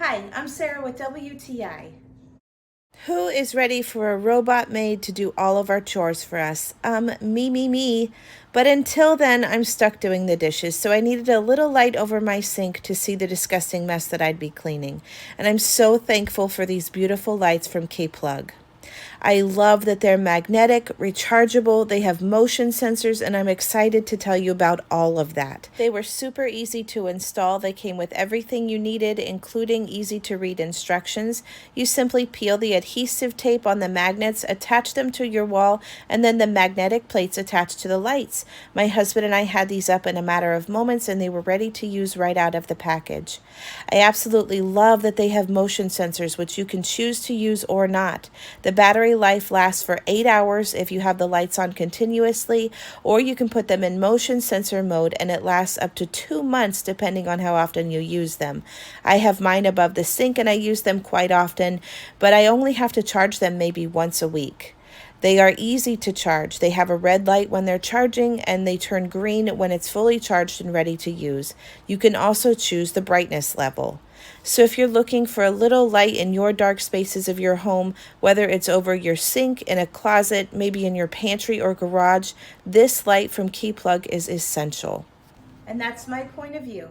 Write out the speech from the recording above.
Hi, I'm Sarah with WTI. Who is ready for a robot maid to do all of our chores for us? Me. But until then, I'm stuck doing the dishes, so I needed a little light over my sink to see the disgusting mess that I'd be cleaning. And I'm so thankful for these beautiful lights from KEPLUG. I love that they're magnetic, rechargeable, they have motion sensors, and I'm excited to tell you about all of that. They were super easy to install. They came with everything you needed, including easy to read instructions. You simply peel the adhesive tape on the magnets, attach them to your wall, and then the magnetic plates attach to the lights. My husband and I had these up in a matter of moments, and they were ready to use right out of the package. I absolutely love that they have motion sensors, which you can choose to use or not. The battery life lasts for 8 hours if you have the lights on continuously, or you can put them in motion sensor mode and it lasts up to 2 months depending on how often you use them. I have mine above the sink and I use them quite often, but I only have to charge them maybe once a week. They are easy to charge. They have a red light when they're charging and they turn green when it's fully charged and ready to use. You can also choose the brightness level. So if you're looking for a little light in your dark spaces of your home, whether it's over your sink, in a closet, maybe in your pantry or garage, this light from KEPLUG is essential. And that's my point of view.